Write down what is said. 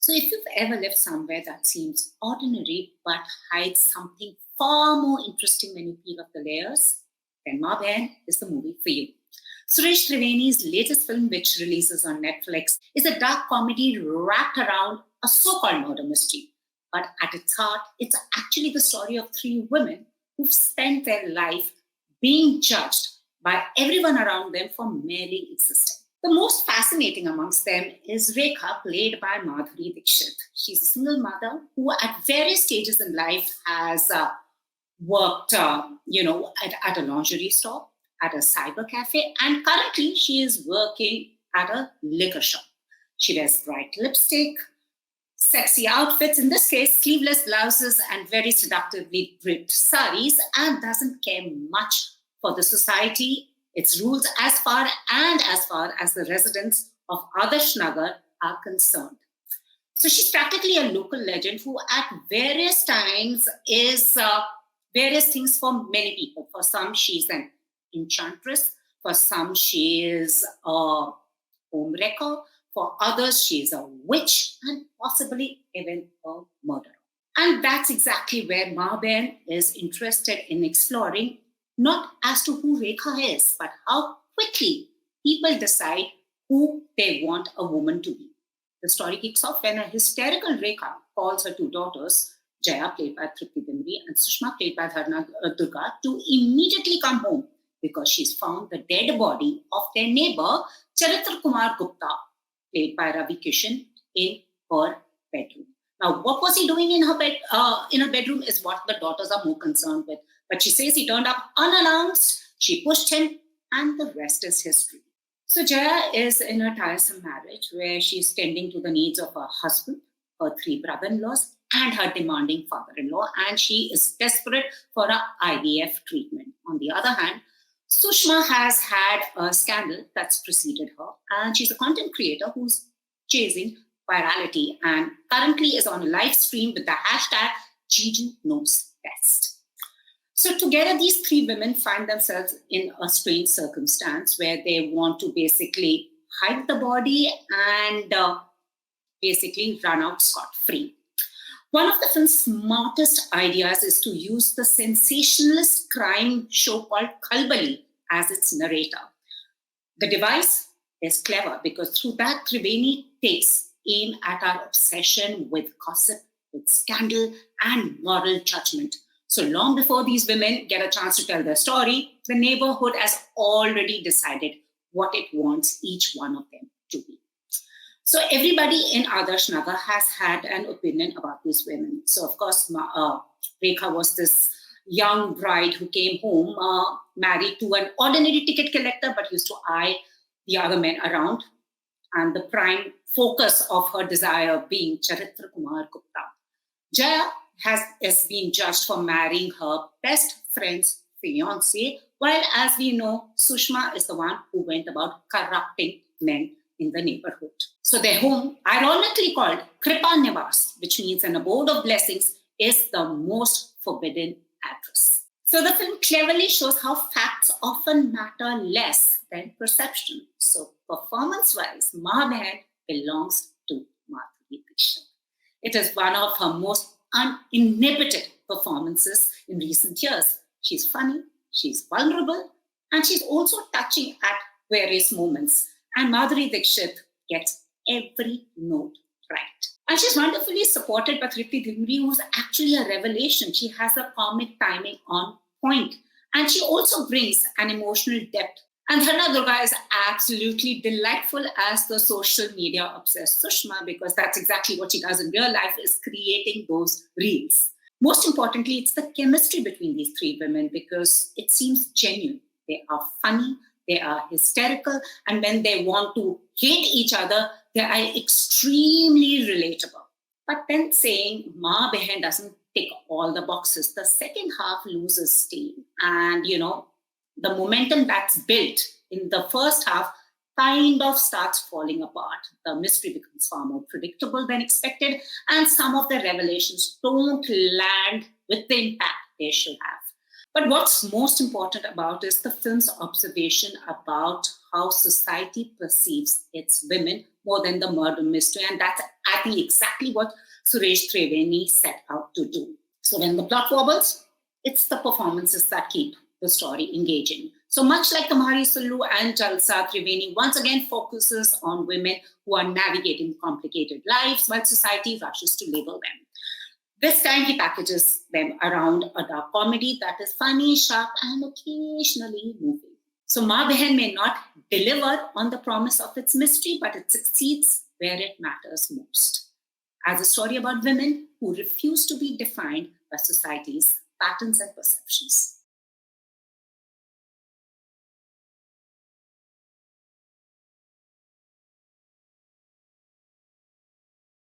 So, if you've ever lived somewhere that seems ordinary but hides something far more interesting when you peel off the layers, then Maa Behan is the movie for you. Suresh Triveni's latest film, which releases on Netflix, is a dark comedy wrapped around a so called murder mystery. But at its heart, it's actually the story of three women who've spent their life being judged by everyone around them for merely existing. The most fascinating amongst them is Rekha, played by Madhuri Dixit. She's a single mother who, at various stages in life, has worked, at a lingerie store, at a cyber cafe, and currently she is working at a liquor shop. She wears bright lipstick, sexy outfits, in this case, sleeveless blouses and very seductively draped saris, and doesn't care much for the society, its rules, as far as the residents of Adarsh Nagar are concerned. So she's practically a local legend who, at various times, is various things for many people. For some, she's an enchantress. For some, she is a homewrecker. For others, she is a witch and possibly even a murderer. And that's exactly where Maa Behan is interested in exploring, not as to who Rekha is, but how quickly people decide who they want a woman to be. The story kicks off when a hysterical Rekha calls her two daughters, Jaya, played by Triptii, Dimri, and Sushma, played by Dharna, Durga, to immediately come home because she's found the dead body of their neighbor, Charitra Kumar Gupta, played by Ravi Kishan, in her bedroom. Now, what was he doing in her bedroom is what the daughters are more concerned with. But she says he turned up unannounced. She pushed him, and the rest is history. So Jaya is in a tiresome marriage where she's tending to the needs of her husband, her three brother-in-laws, and her demanding father-in-law, and she is desperate for a IVF treatment. On the other hand, Sushma has had a scandal that's preceded her, and she's a content creator who's chasing virality and currently is on a live stream with the hashtag Jiju Knows Best. So together, these three women find themselves in a strange circumstance where they want to basically hide the body and basically run out scot-free. One of the film's smartest ideas is to use the sensationalist crime show called Kalbali as its narrator. The device is clever because through that, Triveni takes aim at our obsession with gossip, with scandal, and moral judgment. So long before these women get a chance to tell their story, the neighborhood has already decided what it wants each one of them to be. So everybody in Adarsh Nagar has had an opinion about these women. So of course, Rekha was this young bride who came home married to an ordinary ticket collector, but used to eye the other men around. And the prime focus of her desire being Charitra Kumar Gupta. Jaya is being judged for marrying her best friend's fiancé, while, as we know, Sushma is the one who went about corrupting men in the neighborhood. So their home, ironically called Kripa Nivas, which means an abode of blessings, is the most forbidden address. So the film cleverly shows how facts often matter less than perception. So performance-wise, Maa Behan belongs to Madhuri Dixit. It is one of her most uninhibited performances in recent years. She's funny, she's vulnerable, and she's also touching at various moments. And Madhuri Dixit gets every note right. And she's wonderfully supported by Triptii Dimri, who's actually a revelation. She has a comic timing on point. And she also brings an emotional depth. And Dharna Durga is absolutely delightful as the social media obsessed Sushma, because that's exactly what she does in real life, is creating those reels. Most importantly, it's the chemistry between these three women because it seems genuine. They are funny, they are hysterical, and when they want to hate each other, they are extremely relatable. But then saying Maa Behan doesn't tick all the boxes, the second half loses steam. And, the momentum that's built in the first half kind of starts falling apart. The mystery becomes far more predictable than expected, and some of the revelations don't land with the impact they should have. But what's most important about is the film's observation about how society perceives its women more than the murder mystery. And that's, I think, exactly what Suresh Triveni set out to do. So when the plot wobbles, it's the performances that keep the story engaging. So much like Kamari Sulu and Jalsa, Triveni once again focuses on women who are navigating complicated lives while society rushes to label them. This time he packages them around a dark comedy that is funny, sharp, and occasionally moving. So Maa Behan may not deliver on the promise of its mystery, but it succeeds where it matters most. As a story about women who refuse to be defined by society's patterns and perceptions.